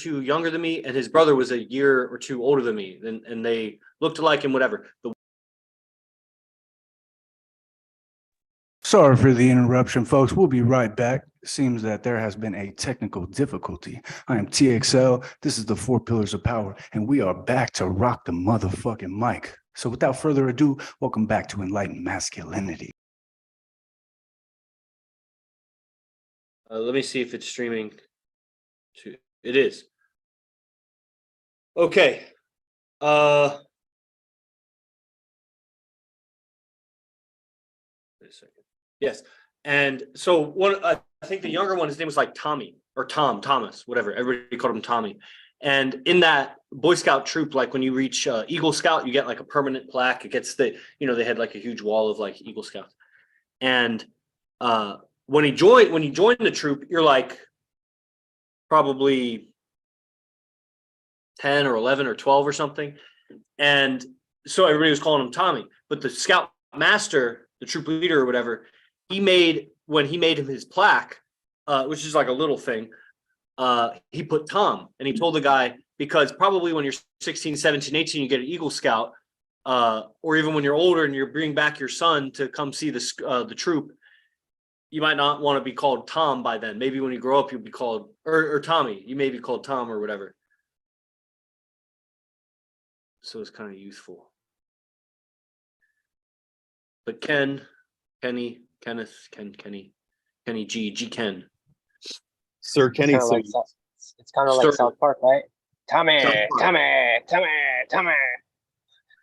two younger than me, and his brother was a year or two older than me, and they looked alike and whatever. Sorry for the interruption, folks. We'll be right back. It seems that there has been a technical difficulty. I am TXL. This is the Four Pillars of Power, and we are back to rock the motherfucking mic. So without further ado, welcome back to Enlightened Masculinity. Let me see if it's streaming. It is. Okay. Wait a second. Yes. And so I think the younger one, his name was like Tommy or Thomas, whatever. Everybody called him Tommy. And in that Boy Scout troop, like when you reach Eagle Scout, you get like a permanent plaque. It gets they had like a huge wall of like Eagle Scouts. And when you join the troop, you're like probably 10 or 11 or 12 or something. And so everybody was calling him Tommy. But the scout master, the troop leader or whatever, when he made him his plaque, which is like a little thing, he put Tom. And he told the guy, because probably when you're 16, 17, 18, you get an Eagle Scout, or even when you're older and you're bringing back your son to come see the troop, you might not want to be called Tom by then. Maybe when you grow up, you'll be called, or Tommy. You may be called Tom or whatever. So it's kind of youthful. But Kenny G, Ken. Sir Kenny. It's kind of like South Park, right? Tommy.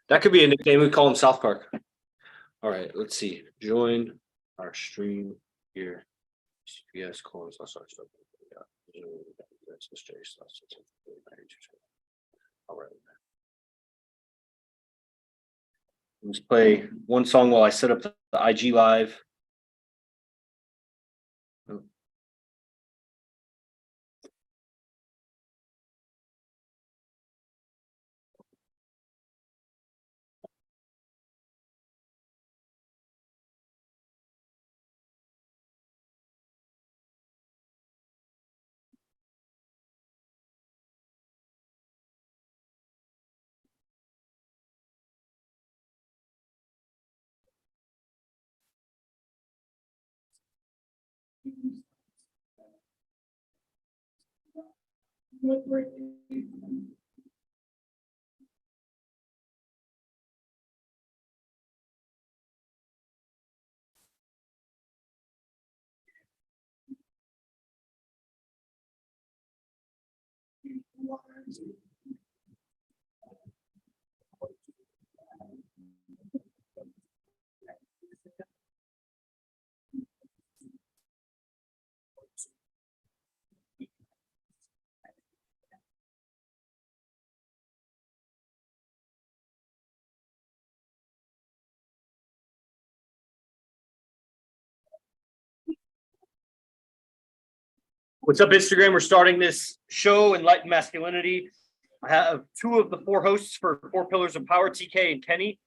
That could be a nickname. We call him South Park. All right, let's see. Join our stream here. Yes, calls. All right. Let's play one song while I set up the IG live. What's up, Instagram? We're starting this show, Enlightened Masculinity. I have two of the four hosts for Four Pillars of Power, TK and Kenny.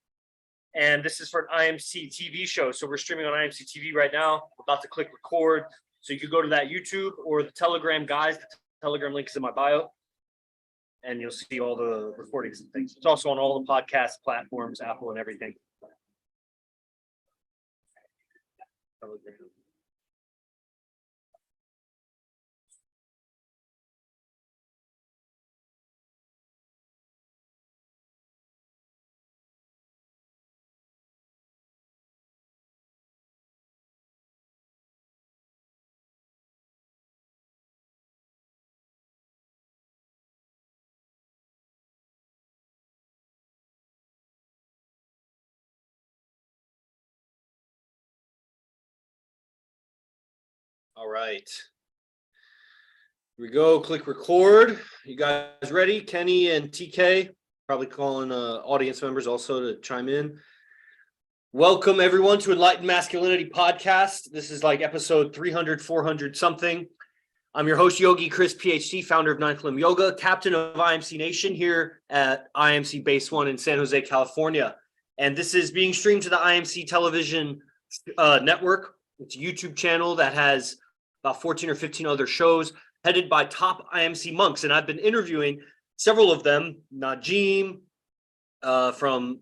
And this is for an IMC TV show. So we're streaming on IMC TV right now. We're about to click record. So you can go to that YouTube or the Telegram, guys. The Telegram link is in my bio. And you'll see all the recordings and things. It's also on all the podcast platforms, Apple and everything. Telegram. All right. Here we go. Click record. You guys ready? Kenny and TK, probably calling audience members also to chime in. Welcome, everyone, to Enlightened Masculinity Podcast. This is like episode 300, 400 something. I'm your host, Yogi Chris, PhD, founder of Ninth Limb Yoga, captain of IMC Nation here at IMC Base 1 in San Jose, California. And this is being streamed to the IMC television network. It's a YouTube channel that has about 14 or 15 other shows. headed by top IMC monks. And I've been interviewing several of them, Najim, from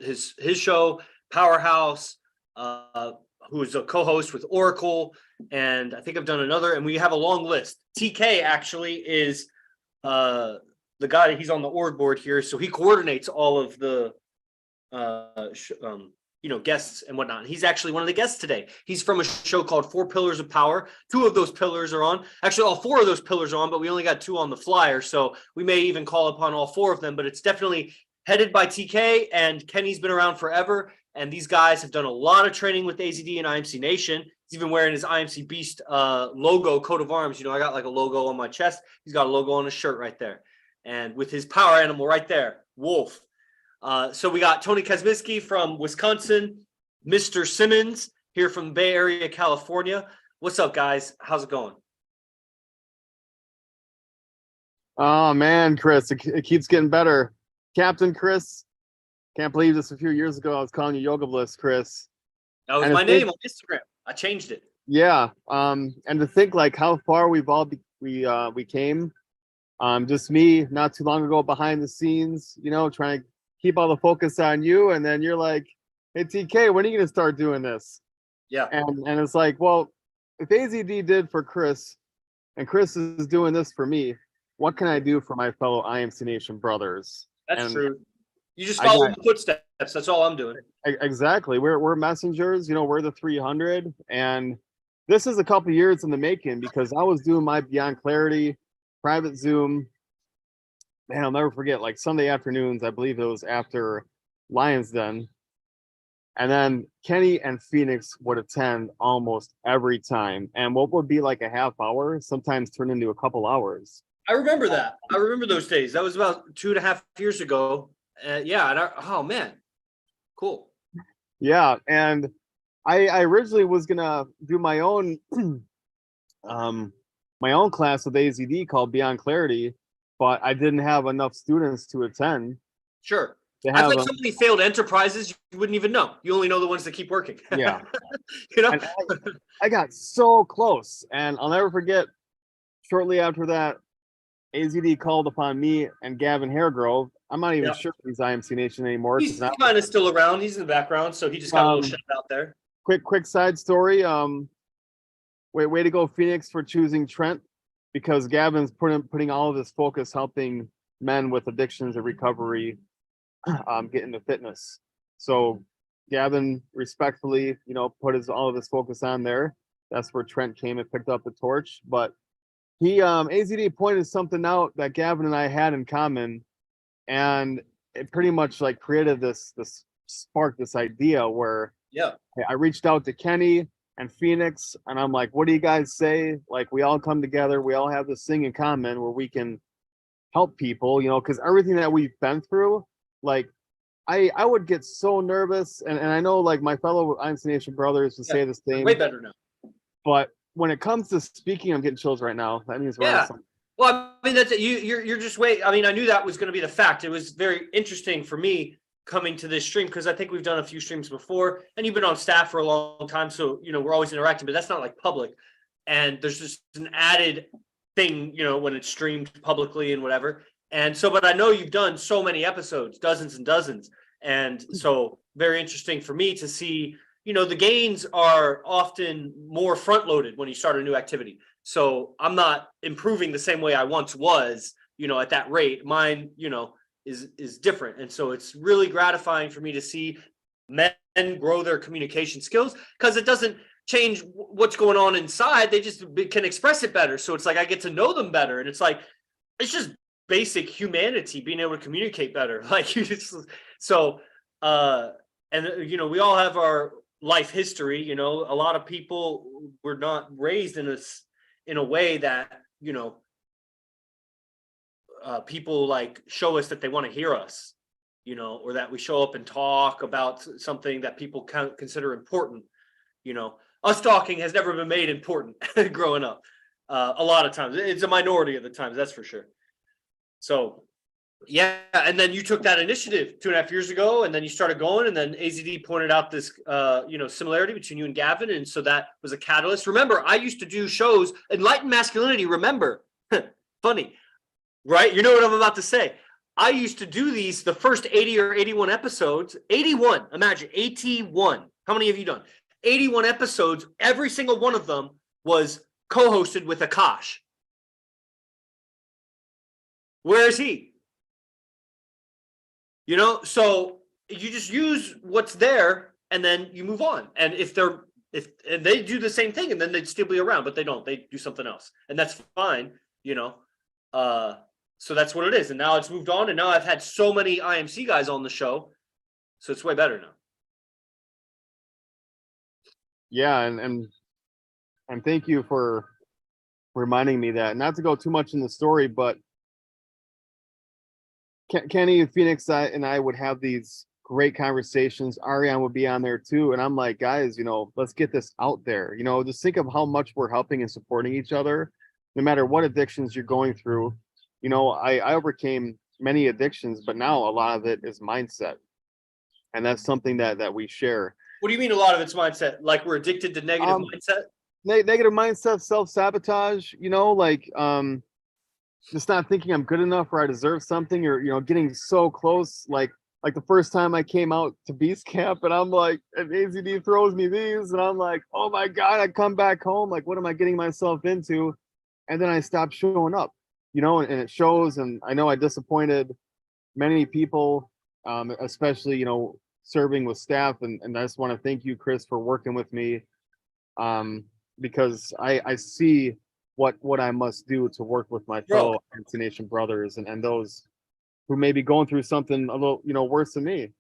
his show, Powerhouse, who is a co-host with Oracle, and I think I've done another, and we have a long list. TK actually is the guy, he's on the org board here, so he coordinates all of the guests and whatnot. He's actually one of the guests today. He's from a show called 4 Pillars of Power. 2 of those pillars are on. Actually, all 4 of those pillars are on, but we only got 2 on the flyer, so we may even call upon all 4 of them, but it's definitely headed by TK, and Kenny's been around forever, and these guys have done a lot of training with AZD and IMC Nation. He's even wearing his IMC Beast logo, coat of arms. I got like a logo on my chest. He's got a logo on his shirt right there. And with his power animal right there, Wolf. So we got Tony Kazminski from Wisconsin, Mr. Simmons here from the Bay Area, California. What's up, guys? How's it going? Oh man, Chris, it keeps getting better. Captain Chris, can't believe this a few years ago I was calling you Yoga Bliss, Chris. That was my name on Instagram. I changed it. Yeah, and to think like how far we've all we came. Just me not too long ago behind the scenes, trying to keep all the focus on you, and then you're like, "Hey TK, when are you gonna start doing this?" Yeah, and it's like, well, if AZD did for Chris, and Chris is doing this for me, what can I do for my fellow IMC Nation brothers? that's true. You just follow the footsteps. That's all I'm doing. Exactly. We're messengers. We're the 300, and this is a couple years in the making because I was doing my Beyond Clarity private Zoom. Man, I'll never forget. Like Sunday afternoons, I believe it was after Lions Den, and then Kenny and Phoenix would attend almost every time, and what would be like a half hour sometimes turned into a couple hours. I remember that. I remember those days. That was about 2.5 years ago. Oh man, cool. Yeah, and I originally was gonna do my own class with AZD called Beyond Clarity, but I didn't have enough students to attend. Sure. I think so many failed enterprises you wouldn't even know. You only know the ones that keep working. Yeah. And I got so close, and I'll never forget. Shortly after that, AZD called upon me and Gavin Hairgrove. I'm not even sure if he's IMC Nation anymore. He's kind of still around. He's in the background, so he just got a little shout out there. Quick side story. Way to go, Phoenix, for choosing Trent, because Gavin's putting all of his focus helping men with addictions and recovery get into fitness. So Gavin respectfully, put all of his focus on there. That's where Trent came and picked up the torch. But he AZD pointed something out that Gavin and I had in common, and it pretty much like created this spark, this idea where I reached out to Kenny and Phoenix, and I'm like, what do you guys say? Like, we all come together, we all have this thing in common where we can help people, because everything that we've been through, like I would get so nervous, and I know like my fellow IMC Nation brothers would say the same. Way better now. But when it comes to speaking, I'm getting chills right now. That means we're Well, I mean, that's you're just wait. I mean, I knew that was going to be the fact. It was very interesting for me coming to this stream because I think we've done a few streams before, and you've been on staff for a long time, so we're always interacting. But that's not like public, and there's just an added thing, when it's streamed publicly and whatever. And so, but I know you've done so many episodes, dozens and dozens, and so very interesting for me to see. The gains are often more front loaded when you start a new activity. So I'm not improving the same way I once was, at that rate. Mine, is different. And so it's really gratifying for me to see men grow their communication skills because it doesn't change what's going on inside. They just can express it better. So it's like I get to know them better. And it's like, it's just basic humanity, being able to communicate better. Like you just, so, and we all have our life history. A lot of people were not raised in a way that people like show us that they want to hear us, or that we show up and talk about something that people consider important. Us talking has never been made important growing up. A lot of times it's a minority of the times, that's for sure. So Yeah, and then you took that initiative 2.5 years ago, and then you started going, and then AZD pointed out this, similarity between you and Gavin, and so that was a catalyst. Remember, I used to do shows, Enlightened Masculinity. Remember, funny, right? You know what I'm about to say. I used to do these the first 80 or 81 episodes. 81, imagine 81. How many have you done? 81 episodes. Every single one of them was co-hosted with Akash. Where is he? So you just use what's there and then you move on. And if they do the same thing, and then they'd still be around, but they don't, they do something else. And that's fine, so that's what it is. And now it's moved on. And now I've had so many IMC guys on the show. So it's way better now. Yeah, and thank you for reminding me that. Not to go too much in the story, but Kenny and Phoenix and I would have these great conversations. Ariane would be on there too. And I'm like, guys, let's get this out there. Just think of how much we're helping and supporting each other, no matter what addictions you're going through. I overcame many addictions, but now a lot of it is mindset. And that's something that we share. What do you mean a lot of it's mindset? Like we're addicted to negative mindset? Negative mindset, self-sabotage, just not thinking I'm good enough or I deserve something, or getting so close, like the first time I came out to Beast Camp, and I'm like, and AZD throws me these, and I'm like, oh my god, I come back home, like, what am I getting myself into? And then I stopped showing up, and it shows. And I know I disappointed many people, especially serving with staff, and I just want to thank you, Chris, for working with me, because I see what I must do to work with my fellow IMC Nation brothers and those who may be going through something a little, worse than me.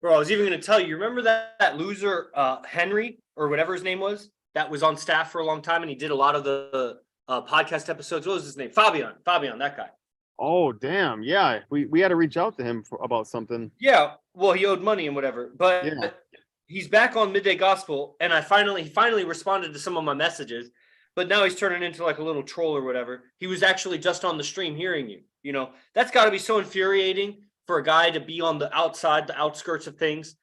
Bro, I was even going to tell you, remember that loser, Henry, or whatever his name was, that was on staff for a long time, and he did a lot of the podcast episodes. What was his name? Fabian, that guy. Oh, damn. Yeah. We had to reach out to him about something. Yeah. Well, he owed money and whatever, but yeah. He's back on Midday Gospel, and he finally responded to some of my messages, but now he's turning into like a little troll or whatever. He was actually just on the stream hearing you. That's got to be so infuriating for a guy to be on the outside, the outskirts of things.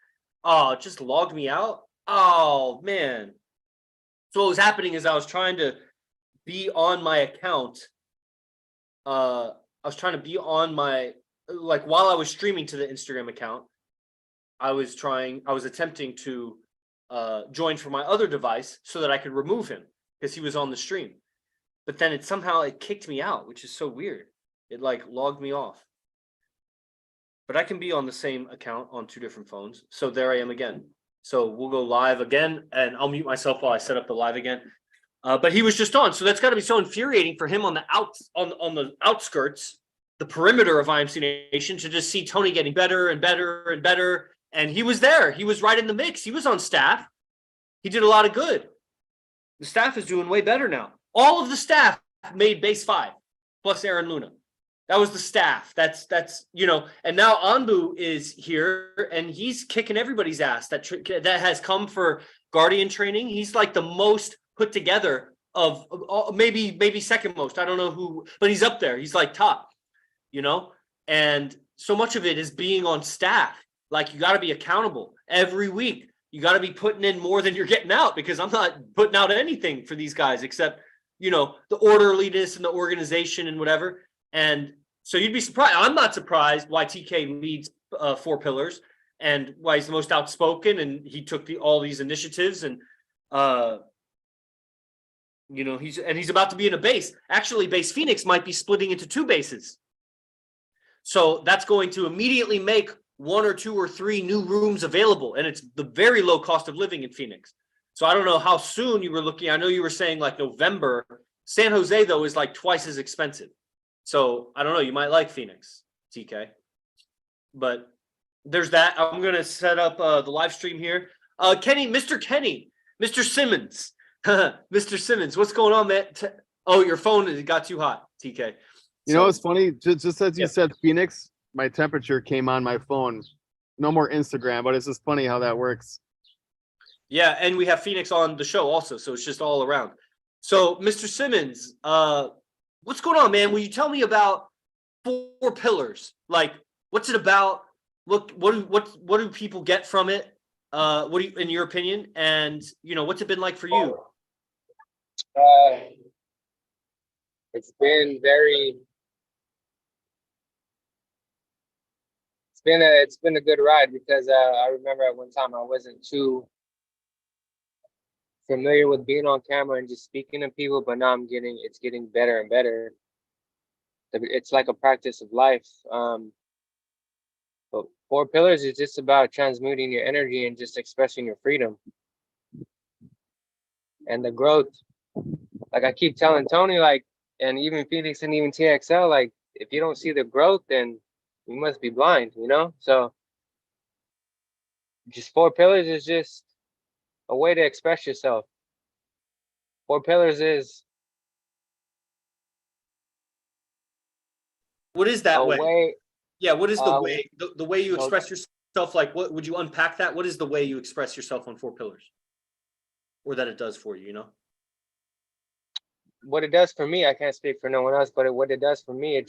Oh, it just logged me out. Oh, man. So what was happening is I was trying to be on my account. I was trying to be on my, like, while I was streaming to the Instagram account, I was attempting to join from my other device so that I could remove him because he was on the stream. But then it kicked me out, which is so weird. It like logged me off. But I can be on the same account on two different phones. So there I am again. So we'll go live again, and I'll mute myself while I set up the live again. But he was just on. So that's got to be so infuriating for him on the outskirts, the perimeter of IMC Nation, to just see Tony getting better and better and better. And he was there. He was right in the mix. He was on staff. He did a lot of good. The staff is doing way better now. All of the staff made base 5, plus Aaron Luna. That was the staff. That's and now Anbu is here, and he's kicking everybody's ass that has come for Guardian training. He's like the most put together of maybe second most. I don't know who, but he's up there. He's like top, and so much of it is being on staff. Like, you got to be accountable every week. You got to be putting in more than you're getting out, because I'm not putting out anything for these guys except, the orderliness and the organization and whatever. And so you'd be surprised. I'm not surprised why TK leads 4 pillars and why he's the most outspoken, and he took all these initiatives, and he's about to be in a base. Actually, base Phoenix might be splitting into 2 bases. So that's going to immediately make 1 or 2 or 3 new rooms available, and it's the very low cost of living in Phoenix. So I don't know how soon you were looking. I know you were saying like November. San Jose, though, is like twice as expensive. So I don't know. You might like Phoenix, TK. But there's that. I'm going to set up the live stream here. Mr. Simmons. Mr. Simmons, what's going on, man? Oh, your phone got too hot, TK. It's funny. Just as you said, Phoenix, my temperature came on my phone. No more Instagram, but it's just funny how that works. Yeah, and we have Phoenix on the show also, so it's just all around. So, Mr. Simmons, what's going on, man? Will you tell me about four pillars. Like, what's it about? What do people get from it? What do you, in your opinion? And what's it been like for you? It's been very. It's been a good ride because I remember at one time I wasn't too familiar with being on camera and just speaking to people, but now it's getting better and better. It's like a practice of life. But four pillars is just about transmuting your energy and just expressing your freedom and the growth. Like I keep telling Tony, like, and even Phoenix and even TXL, like, if you don't see the growth, then you must be blind, So just four pillars is just a way to express yourself. Four pillars is What is that a way? way. Yeah, what is the Uh, way? The way you well- express yourself, like what would you unpack that? What is the way you express yourself on four pillars? Or that it does for you, What it does for me, I can't speak for no one else, but what it does for me,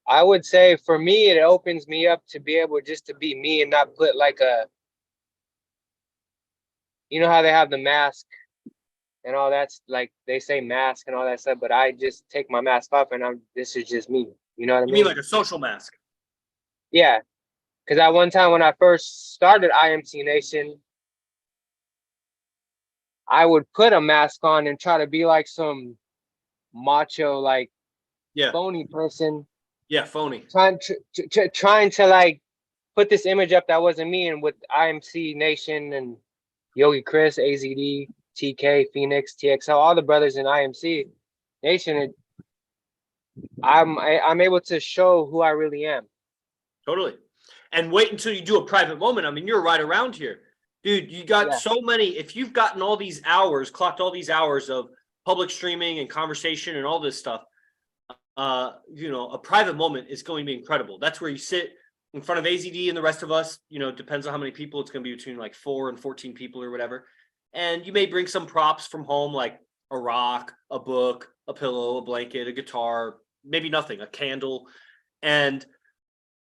I would say for me, it opens me up to be able just to be me and not put like how they have the mask and all that's like, they say mask and all that stuff, but I just take my mask off and this is just me. You know what I You mean? mean like a social mask? Yeah. Cause at one time when I first started IMC Nation, I would put a mask on and try to be like some macho, like Yeah. phony person. Yeah, phony. Trying to like put this image up that wasn't me, and with IMC Nation and Yogi Chris, AZD, TK, Phoenix, TXL, all the brothers in IMC Nation, I'm able to show who I really am. Totally. And wait until you do a private moment. I mean, you're right around here. Dude, you got so many, if you've gotten all these hours, clocked all these hours of public streaming and conversation and all this stuff, a private moment is going to be incredible. That's where you sit in front of AZD and the rest of us, depends on how many people. It's going to be between like 4 and 14 people or whatever. And you may bring some props from home, like a rock, a book, a pillow, a blanket, a guitar, maybe nothing, a candle. And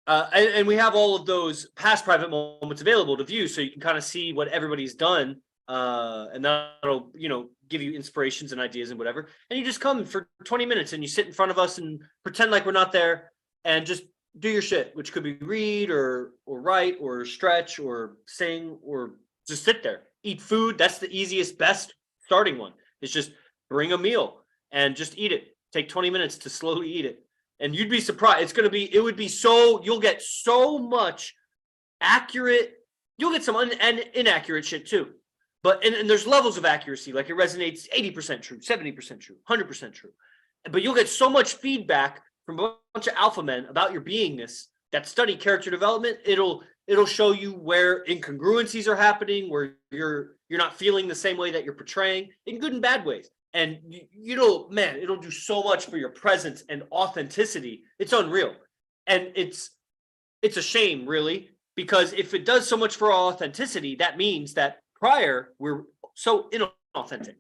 we have all of those past private moments available to view, so you can kind of see what everybody's done, and that'll give you inspirations and ideas and whatever. And you just come for 20 minutes and you sit in front of us and pretend like we're not there and just do your shit, which could be read or write or stretch or sing or just sit there, eat food. That's the easiest, best starting one. Is just bring a meal and just eat it. Take 20 minutes to slowly eat it. And you'd be surprised. You'll get so much accurate, you'll get some inaccurate shit too. But, and there's levels of accuracy, like it resonates 80% true, 70% true, 100% true. But you'll get so much feedback from a bunch of alpha men about your beingness that study character development. It'll show you where incongruencies are happening, where you're not feeling the same way that you're portraying, in good and bad ways. And it'll do so much for your presence and authenticity. It's unreal. And it's a shame, really, because if it does so much for authenticity, that means that prior we're so inauthentic.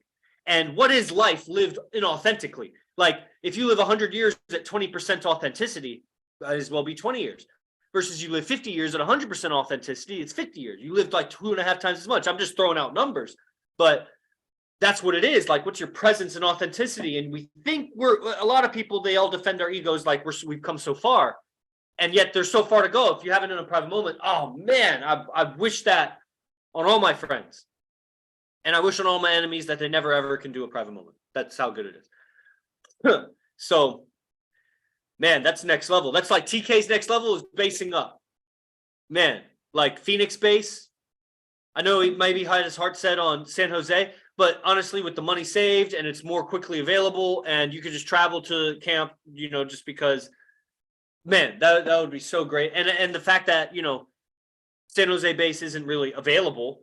And what is life lived inauthentically? Like if you live 100 years at 20% authenticity, might as well be 20 years. Versus you live 50 years at 100% authenticity, it's 50 years. You lived like 2.5 times as much. I'm just throwing out numbers, but that's what it is. Like, what's your presence and authenticity? And we think a lot of people, they all defend our egos like we've come so far. And yet there's so far to go. If you haven't done a private moment, oh man, I wish that on all my friends. And I wish on all my enemies that they never ever can do a private moment. That's how good it is. So, man, that's next level. That's like TK's next level is basing up. Man, like Phoenix base. I know he maybe had his heart set on San Jose, but honestly, with the money saved and it's more quickly available and you could just travel to camp, just because, man, that would be so great. And the fact that, San Jose base isn't really available,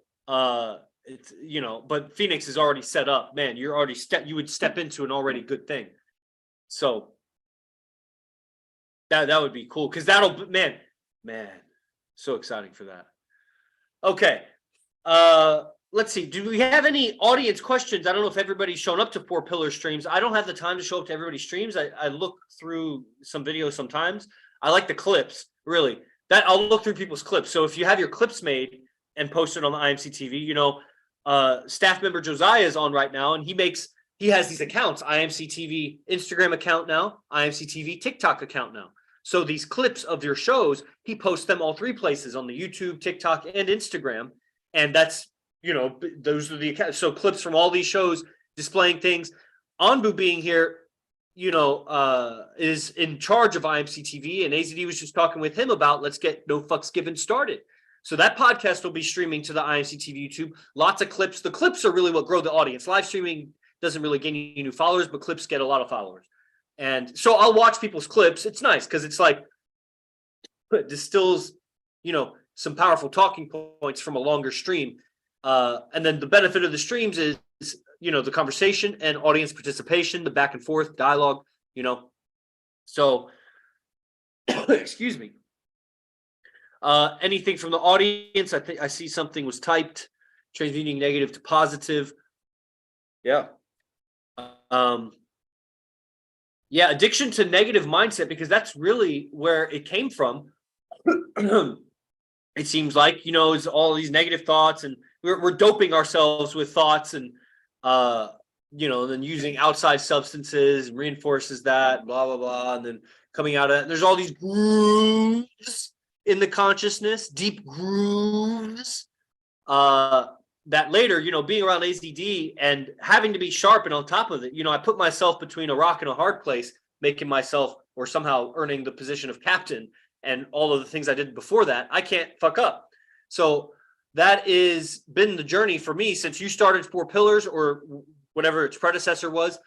it's, but Phoenix is already set up, man, you would step into an already good thing. So that would be cool. Cause that'll, man, so exciting for that. Okay. let's see. Do we have any audience questions? I don't know if everybody's shown up to Four Pillar streams. I don't have the time to show up to everybody's streams. I look through some videos sometimes. I like the clips, really. That I'll look through people's clips. So if you have your clips made and posted on the IMC TV, you know, staff member Josiah is on right now, and he has these accounts: IMC TV Instagram account now, IMC TV TikTok account now. So these clips of your shows, he posts them all three places on the YouTube, TikTok, and Instagram. And that's, you know, those are the accounts. So clips from all these shows displaying things. Anbu being here, you know, is in charge of IMC TV, and AZD was just talking with him about let's get No Fucks Given started. So that podcast will be streaming to the IMC TV YouTube. Lots of clips. The clips are really what grow the audience. Live streaming doesn't really gain you new followers, but clips get a lot of followers. And so I'll watch people's clips. It's nice because it's like it distills, you know, some powerful talking points from a longer stream. And then the benefit of the streams is, you know, the conversation and audience participation, the back and forth dialogue, you know. So, excuse me. Anything from the audience? I think I see something was typed. Transmuting negative to positive. Yeah. Yeah, addiction to negative mindset, because that's really where it came from. It seems like, you know, it's all these negative thoughts, and we're doping ourselves with thoughts, and you know, then using outside substances reinforces that, blah blah blah, and then coming out of it, there's all these grooves in the consciousness, deep grooves, that later, you know, being around AZD and having to be sharp and on top of it, you know, I put myself between a rock and a hard place, making myself or somehow earning the position of captain, and all of the things I did before that, I can't fuck up. So that is been the journey for me since you started Four Pillars, or whatever its predecessor was,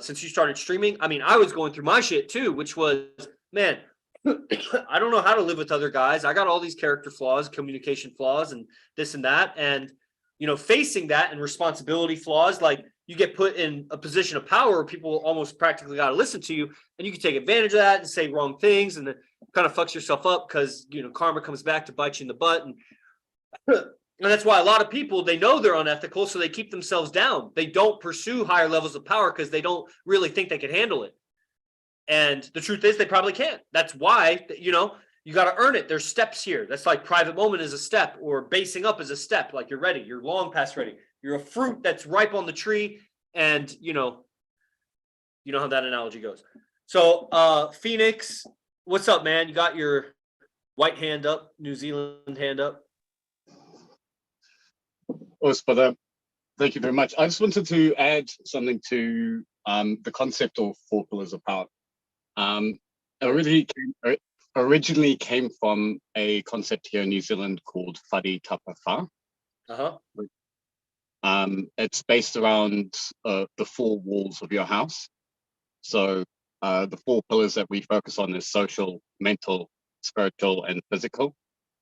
since you started streaming. I mean, I was going through my shit too, which was, man, I don't know how to live with other guys. I got all these character flaws, communication flaws, and this and that. And, you know, facing that and responsibility flaws, like you get put in a position of power where people almost practically got to listen to you, and you can take advantage of that and say wrong things, and it kind of fucks yourself up because, you know, karma comes back to bite you in the butt. And that's why a lot of people, they know they're unethical, so they keep themselves down. They don't pursue higher levels of power because they don't really think they can handle it. And the truth is they probably can't. That's why, you know, you got to earn it. There's steps here. That's like private moment is a step, or basing up is a step. Like you're ready. You're long past ready. You're a fruit that's ripe on the tree. And, you know how that analogy goes. So, Phoenix, what's up, man? You got your white hand up, New Zealand hand up. Thank you very much. I just wanted to add something to the concept of Four Pillars of Power. Originally came from a concept here in New Zealand called Whare Tapa Wha. It's based around the four walls of your house. So the four pillars that we focus on is social, mental, spiritual, and physical.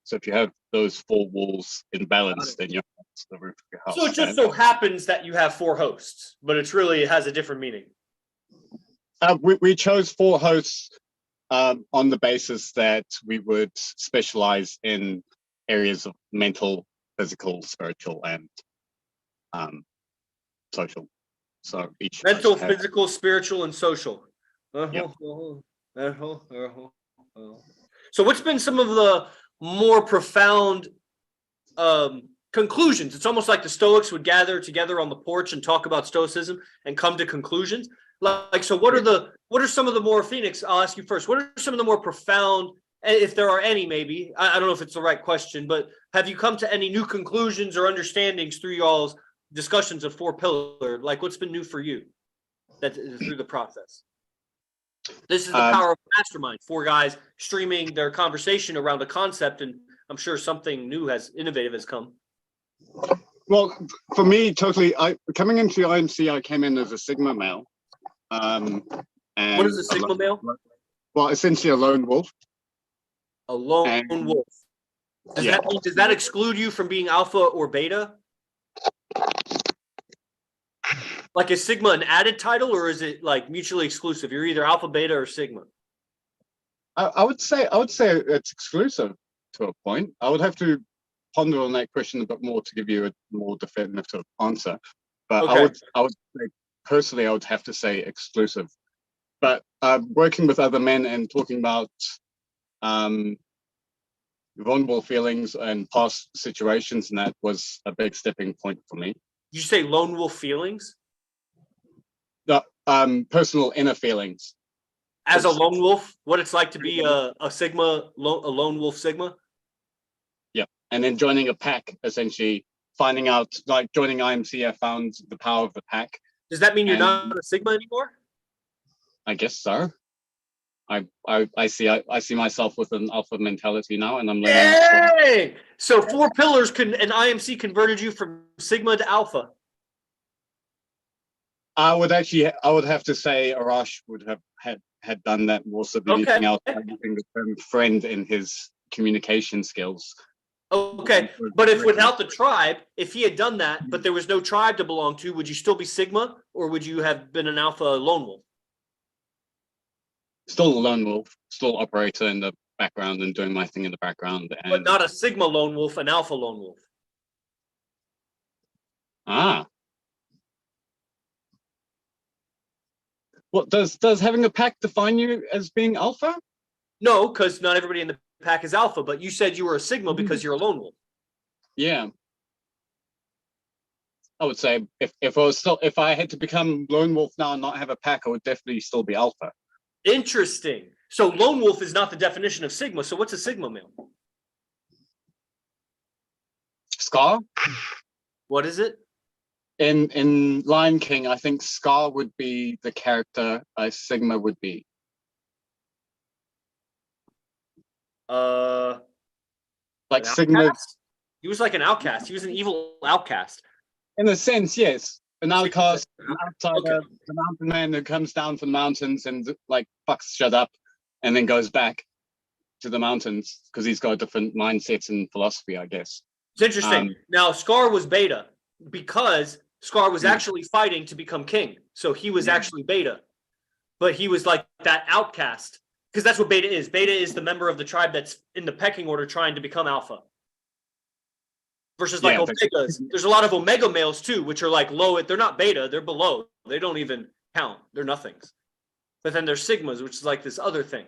So if you have those four walls in balance, then you're the roof of your house. So it just so happens that you have four hosts, but it has a different meaning. We chose four hosts on the basis that we would specialize in areas of mental, physical, spiritual, and social. So each mental, physical, spiritual, and social. Yep. So what's been some of the more profound conclusions? It's almost like the Stoics would gather together on the porch and talk about Stoicism and come to conclusions. Like, so what are some of the more, Phoenix, I'll ask you first, what are some of the more profound, if there are any, maybe, I don't know if it's the right question, but have you come to any new conclusions or understandings through y'all's discussions of Four Pillar? Like, what's been new for you that through the process? This is the power of mastermind. Four guys streaming their conversation around a concept, and I'm sure something new innovative has come. Well, for me, totally, coming into the IMC, I came in as a Sigma male. And what is a Sigma male? Well, essentially a lone wolf. A lone wolf. Does that exclude you from being alpha or beta? Like, is Sigma an added title, or is it like mutually exclusive? You're either alpha, beta, or Sigma. I would say it's exclusive to a point. I would have to ponder on that question a bit more to give you a more definitive answer. But Okay. I would say, personally, I would have to say exclusive. But working with other men and talking about vulnerable feelings and past situations, and that was a big stepping point for me. Did you say lone wolf feelings? The personal inner feelings. As a lone wolf, what it's like to be a lone wolf sigma? Yeah. And then joining a pack, essentially finding out, like joining IMC, I found the power of the pack. Does that mean you're And not a sigma anymore? I guess so. I see myself with an alpha mentality now, and I'm learning. Hey! So 4 pillars and IMC converted you from sigma to alpha. I would have to say Arash would have had done that more so than anything else by using the term friend in his communication skills. Okay, but if without the tribe, if he had done that, but there was no tribe to belong to, would you still be sigma, or would you have been an alpha lone wolf? Still a lone wolf, still operator in the background and doing my thing in the background. And But not a sigma lone wolf, an alpha lone wolf. What does having a pack define you as being alpha? No, because not everybody in the pack is alpha, but you said you were a sigma because you're a lone wolf. Yeah. I would say if I had to become lone wolf now and not have a pack, I would definitely still be alpha. Interesting. So lone wolf is not the definition of sigma. So what's a sigma male? Scar? What is it? In Lion King, I think Scar would be the character Sigma would be. Like Sigma. Outcast? He was like an outcast. He was an evil outcast. In a sense, yes. An outcast, an outsider, Okay. the mountain man who comes down from the mountains and like fucks shut up and then goes back to the mountains because he's got a different mindset and philosophy, I guess. It's interesting. Now, Scar was beta because Scar was actually fighting to become king. So he was actually beta. But he was like that outcast because that's what beta is. Beta is the member of the tribe that's in the pecking order trying to become alpha. Versus like omegas. There's a lot of omega males too, which are like low. They're not beta. They're below. They don't even count. They're nothings. But then there's sigmas, which is like this other thing,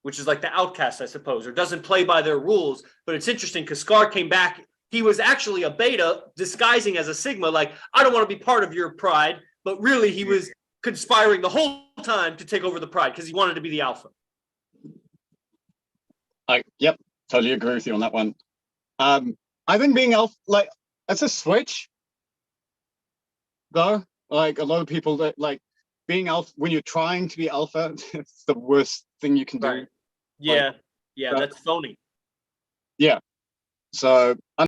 which is like the outcast, I suppose, or doesn't play by their rules. But it's interesting because Scar came back. He was actually a beta disguising as a sigma. Like, I don't want to be part of your pride. But really, he was conspiring the whole time to take over the pride because he wanted to be the alpha. Yep, totally agree with you on that one. I think being alpha, like, that's a switch, though. Like, a lot of people that, like, being alpha, when you're trying to be alpha, it's the worst thing you can do. Right. Yeah. Yeah, that's phony. Yeah. So